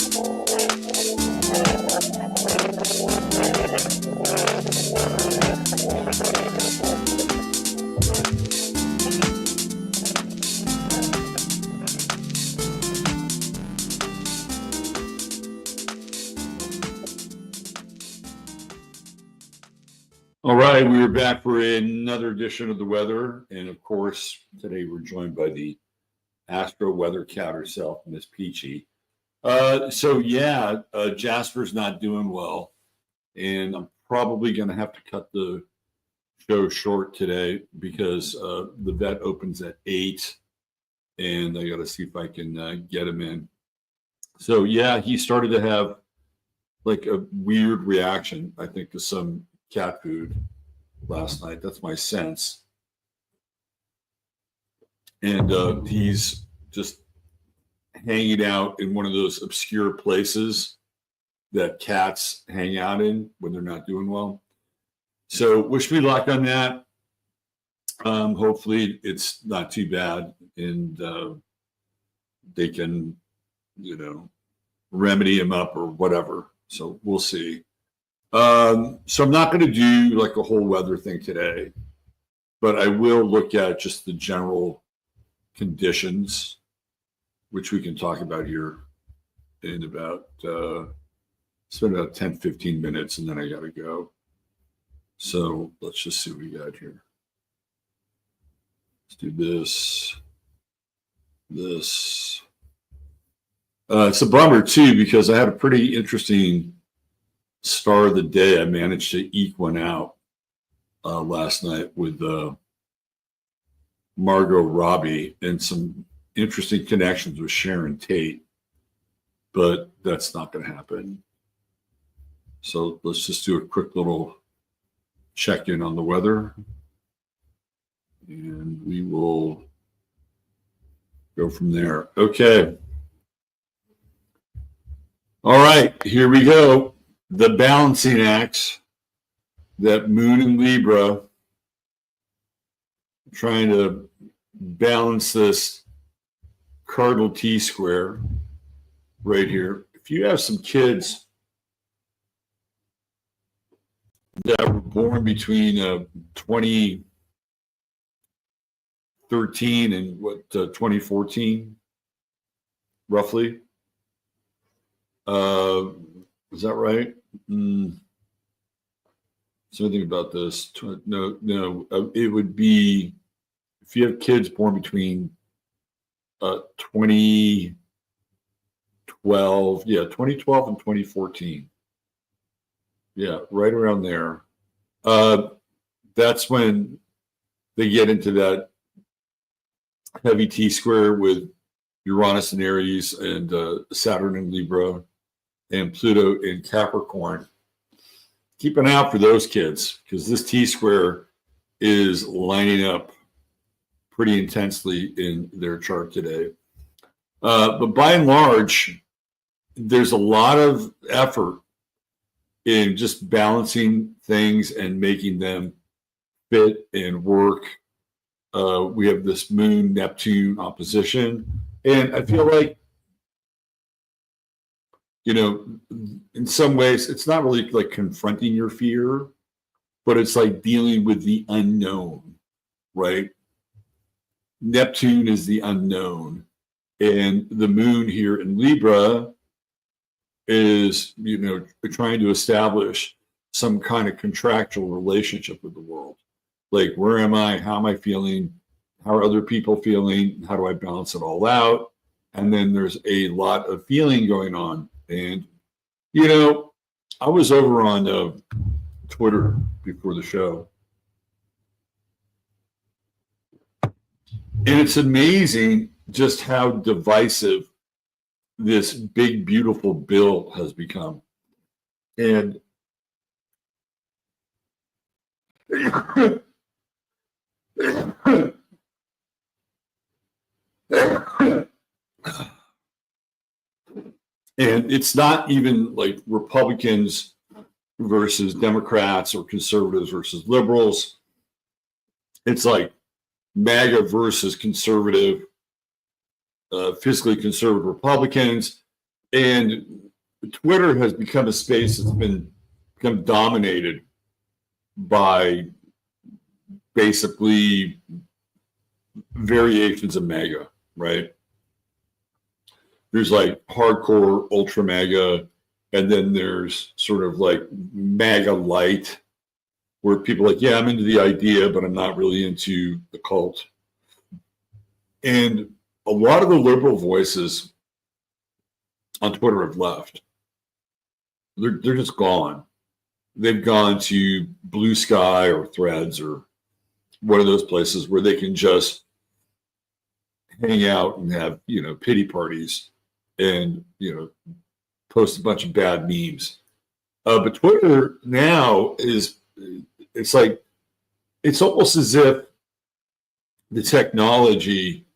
All right, we are back for another edition of the weather. And of course, today we're joined by the Astro Weather cat herself, Miss Peachy. Jasper's not doing well. And I'm probably going to have to cut the show short today because the vet opens at 8. And I got to see if I can get him in. So, yeah, he started to have like a weird reaction, I think, to some cat food last night. That's my sense. And he's just hanging out in one of those obscure places that cats hang out in when they're not doing well. So wish me luck on that. Hopefully it's not too bad and they can, remedy him up or whatever. So we'll see. So I'm not going to do like a whole weather thing today, but I will look at just the general conditions, which we can talk about here in about, spend about 10, 15 minutes, and then I got to go. So let's just see what we got here. Let's do this. It's a bummer too, because I had a pretty interesting star of the day. I managed to eke one out last night with Margot, Robbie, and some interesting connections with Sharon Tate, but that's not going to happen. So let's just do a quick little check-in on the weather, and we will go from there. Okay. All right, here we go. The balancing act, that moon in Libra, trying to balance this cardinal T-square right here. If you have some kids that were born between 2013 and 2014, roughly, is that right? Something about this. No. It would be if you have kids born between 2012 and 2014. Yeah, right around there. That's when they get into that heavy T-square with Uranus and Aries and Saturn and Libra and Pluto in Capricorn. Keep an eye out for those kids because this T-square is lining up pretty intensely in their chart today. But by and large, there's a lot of effort in just balancing things and making them fit and work. We have this Moon-Neptune opposition. And I feel like, in some ways, it's not really like confronting your fear, but it's like dealing with the unknown, right? Neptune is the unknown. And the moon here in Libra is, trying to establish some kind of contractual relationship with the world. Like, where am I? How am I feeling? How are other people feeling? How do I balance it all out? And then there's a lot of feeling going on. And, I was over on Twitter before the show. And it's amazing just how divisive this big, beautiful bill has become. And and it's not even like Republicans versus Democrats or conservatives versus liberals. It's like MAGA versus conservative, fiscally conservative Republicans, And Twitter has become a space that's become dominated by basically variations of MAGA, right? There's like hardcore ultra MAGA, and then there's sort of like MAGA light, where people are like, yeah, I'm into the idea, but I'm not really into the cult. And a lot of the liberal voices on Twitter have left. They're just gone. They've gone to Blue Sky or Threads or one of those places where they can just hang out and have, pity parties and, post a bunch of bad memes. But Twitter now it's almost as if the technology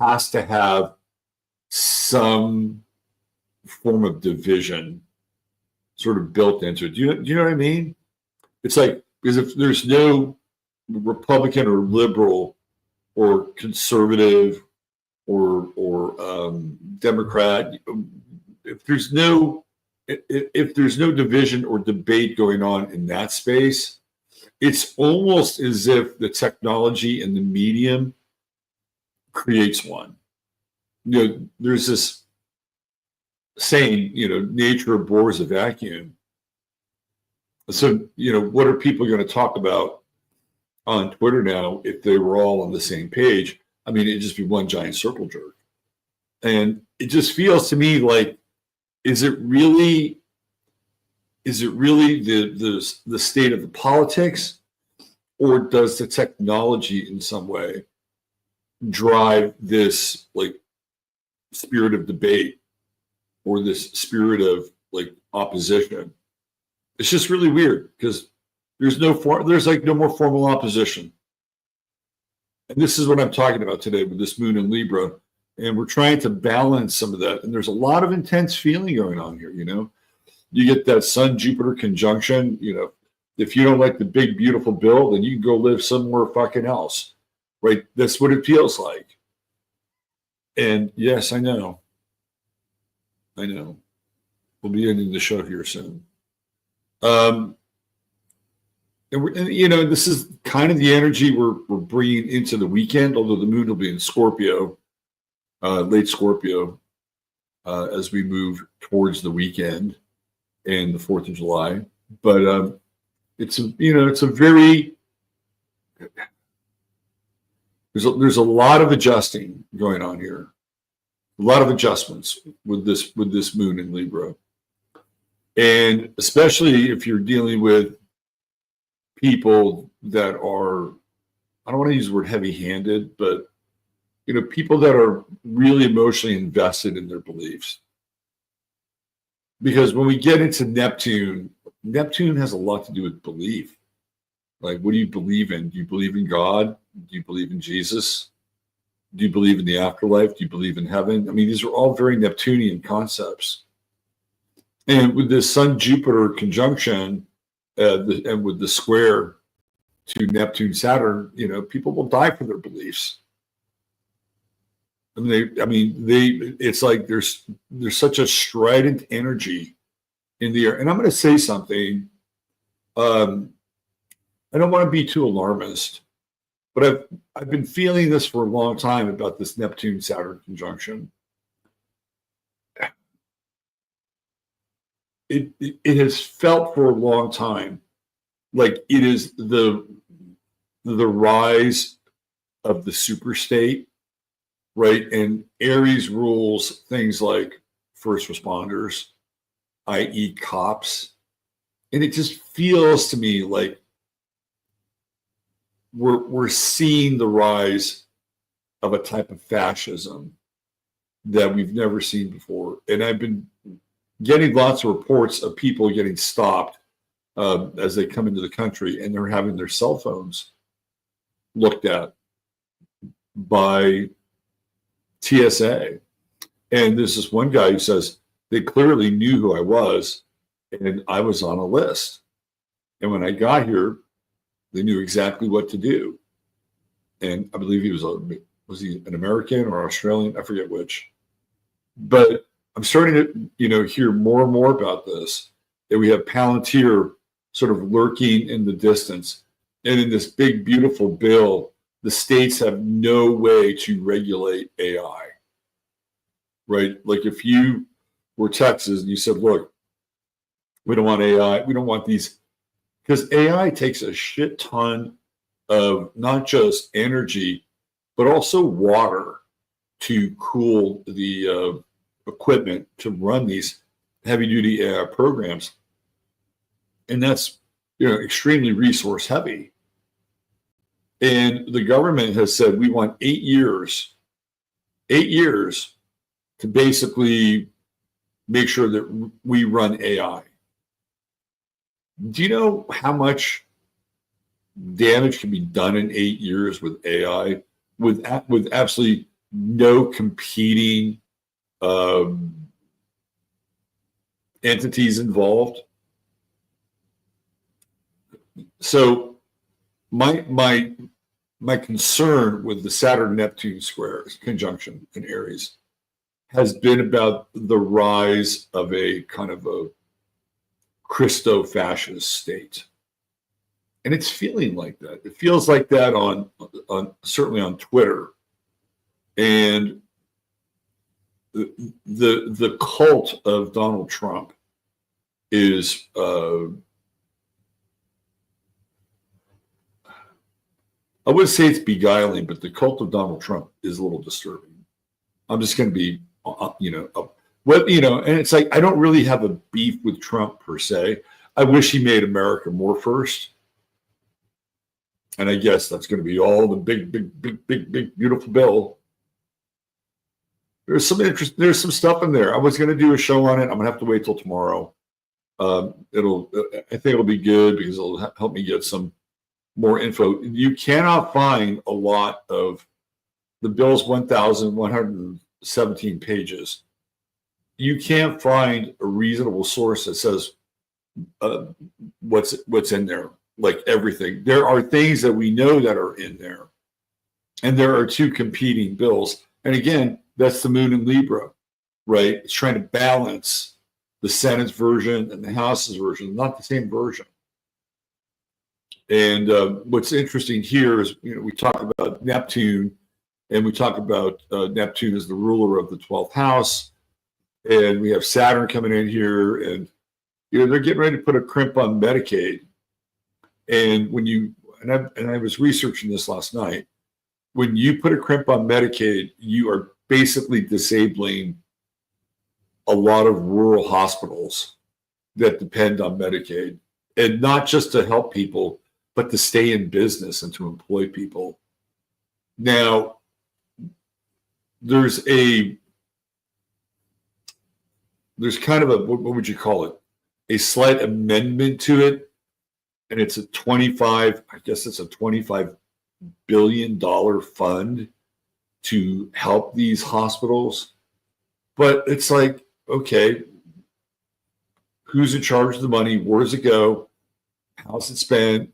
has to have some form of division sort of built into it. Do you know what I mean? It's like, because if there's no Republican or liberal or conservative or Democrat, if there's no division or debate going on in that space, it's almost as if the technology and the medium creates one. There's this saying, nature abhors a vacuum. So, what are people going to talk about on Twitter now if they were all on the same page? I mean, it'd just be one giant circle jerk. And it just feels to me like, is it really the state of the politics, or does the technology in some way drive this like spirit of debate or this spirit of like opposition? It's just really weird because there's no more formal opposition. And this is what I'm talking about today with this moon in Libra. And we're trying to balance some of that. And there's a lot of intense feeling going on here, You get that Sun-Jupiter conjunction, if you don't like the big, beautiful bill, then you can go live somewhere fucking else, right? That's what it feels like. And yes, I know. We'll be ending the show here soon. And this is kind of the energy we're bringing into the weekend, although the moon will be in Scorpio, late Scorpio, as we move towards the weekend and the 4th of July. But it's a very, there's a lot of adjusting going on here, a lot of adjustments with this moon in Libra, and especially if you're dealing with people that are, I don't want to use the word heavy-handed, but people that are really emotionally invested in their beliefs. Because when we get into Neptune has a lot to do with belief. Like, what do you believe in? Do you believe in God? Do you believe in Jesus? Do you believe in the afterlife? Do you believe in heaven? I mean, these are all very Neptunian concepts. And with this Sun-Jupiter conjunction, and with the square to Neptune-Saturn, people will die for their beliefs. It's like there's such a strident energy in the air. And I'm going to say something. I don't want to be too alarmist, but I've been feeling this for a long time about this Neptune-Saturn conjunction. It has felt for a long time like it is the rise of the superstate. Right. And Aries rules things like first responders, i.e. cops. And it just feels to me like we're seeing the rise of a type of fascism that we've never seen before. And I've been getting lots of reports of people getting stopped as they come into the country, and they're having their cell phones looked at by TSA. And there's this one guy who says they clearly knew who I was, and I was on a list. And when I got here, they knew exactly what to do. And I believe was he an American or Australian? I forget which. But I'm starting to, hear more and more about this, that we have Palantir sort of lurking in the distance. And in this big, beautiful bill, the states have no way to regulate AI, right? Like if you were Texas and you said, look, we don't want AI, we don't want these, because AI takes a shit ton of not just energy, but also water to cool the equipment to run these heavy duty AI programs. And that's, extremely resource heavy. And the government has said, we want 8 years to basically make sure that we run AI. Do you know how much damage can be done in 8 years with AI with absolutely no competing entities involved? So my concern with the Saturn-Neptune square conjunction in Aries has been about the rise of a kind of a Christo-fascist state. And it's feeling like that. It feels like that on certainly on Twitter. And the cult of Donald Trump is I would say it's beguiling, but the cult of Donald Trump is a little disturbing. I'm just going to be, and it's like I don't really have a beef with Trump per se. I wish he made America more first. And I guess that's going to be all the big, beautiful bill. There's some stuff in there. I was going to do a show on it. I'm going to have to wait till tomorrow. I think it'll be good because it'll help me get some more info. You cannot find a lot of the bill's 1,117 pages. You can't find a reasonable source that says what's in there. Like everything. There are things that we know that are in there. And there are two competing bills. And again, that's the moon in Libra, right? It's trying to balance the Senate's version and the House's version, not the same version. And what's interesting here is, we talk about Neptune, and we talk about Neptune as the ruler of the 12th house. And we have Saturn coming in here, and they're getting ready to put a crimp on Medicaid. And when I was researching this last night, when you put a crimp on Medicaid, you are basically disabling a lot of rural hospitals that depend on Medicaid, and not just to help people, but to stay in business and to employ people. Now, there's kind of a, what would you call it? A slight amendment to it. And it's a $25 billion fund to help these hospitals. But it's like, okay, who's in charge of the money? Where does it go? How's it spent?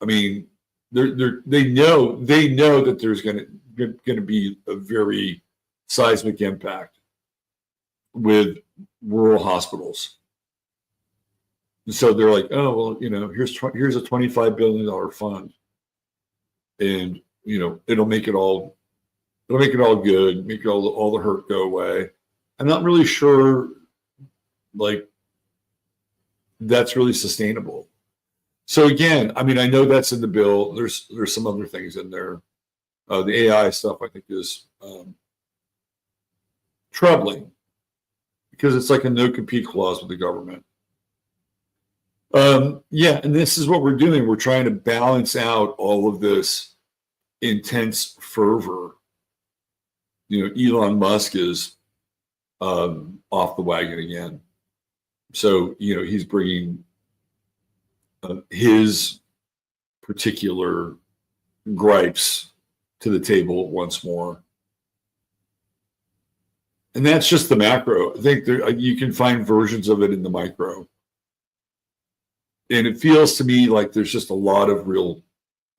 I mean, they know that there's going to be a very seismic impact with rural hospitals. And so they're like, oh, well, here's a $25 billion fund. And, it'll make it all good, make all the hurt go away. I'm not really sure, like, that's really sustainable. So again, I mean, I know that's in the bill. There's some other things in there. The AI stuff, I think, is troubling because it's like a no-compete clause with the government. And this is what we're doing. We're trying to balance out all of this intense fervor. Elon Musk is off the wagon again. So, he's bringing his particular gripes to the table once more. And that's just the macro. I think you can find versions of it in the micro. And it feels to me like there's just a lot of real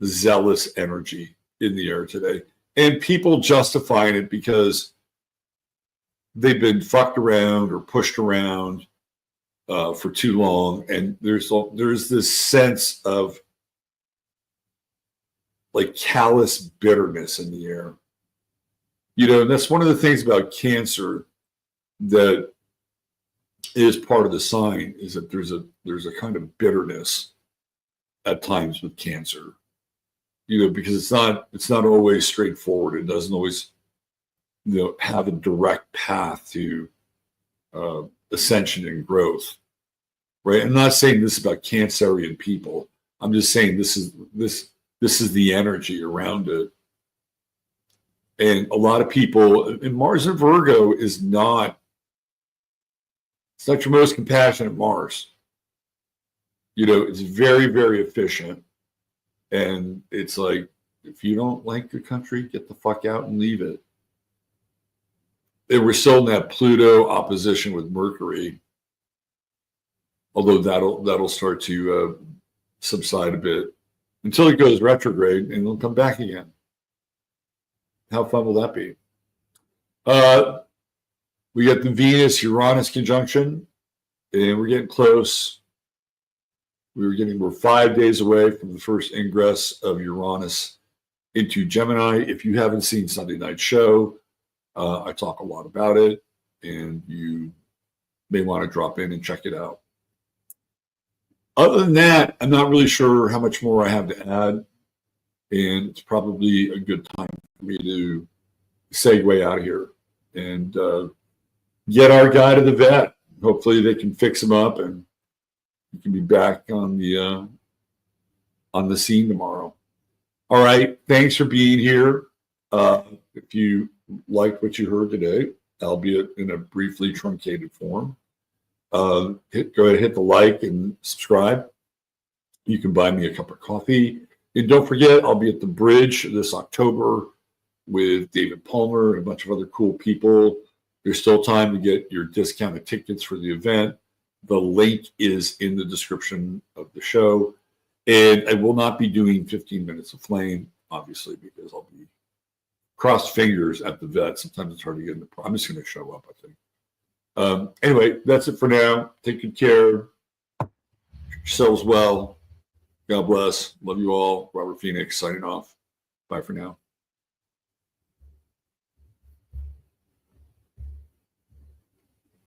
zealous energy in the air today. And people justifying it because they've been fucked around or pushed around for too long, and there's this sense of like callous bitterness in the air. And that's one of the things about Cancer that is part of the sign, is that there's a kind of bitterness at times with Cancer. Because it's not always straightforward. It doesn't always have a direct path to ascension and growth. Right. I'm not saying this is about Cancerian people. I'm just saying this is the energy around it. And a lot of people, and Mars in Virgo it's not your most compassionate Mars. It's very, very efficient. And it's like, if you don't like your country, get the fuck out and leave it. And we're still in that Pluto opposition with Mercury. Although that'll start to subside a bit until it goes retrograde, and it'll come back again. How fun will that be? We got the Venus-Uranus conjunction, and we're getting close. We're 5 days away from the first ingress of Uranus into Gemini. If you haven't seen Sunday Night Show, I talk a lot about it, and you may want to drop in and check it out. Other than that, I'm not really sure how much more I have to add, and it's probably a good time for me to segue out of here and get our guy to the vet. Hopefully they can fix him up and he can be back on the scene tomorrow. All right. Thanks for being here. If you liked what you heard today, albeit in a briefly truncated form, go ahead, hit the like and subscribe. You can buy me a cup of coffee. And don't forget, I'll be at the Bridge this October with David Palmer and a bunch of other cool people. There's still time to get your discounted tickets for the event. The link is in the description of the show. And I will not be doing 15 minutes of flame, obviously, because I'll be crossed fingers at the vet. Sometimes it's hard to get in the. I'm just going to show up, I think. Anyway, that's it for now. Take good care. Yourselves well. God bless. Love you all. Robert Phoenix signing off. Bye for now.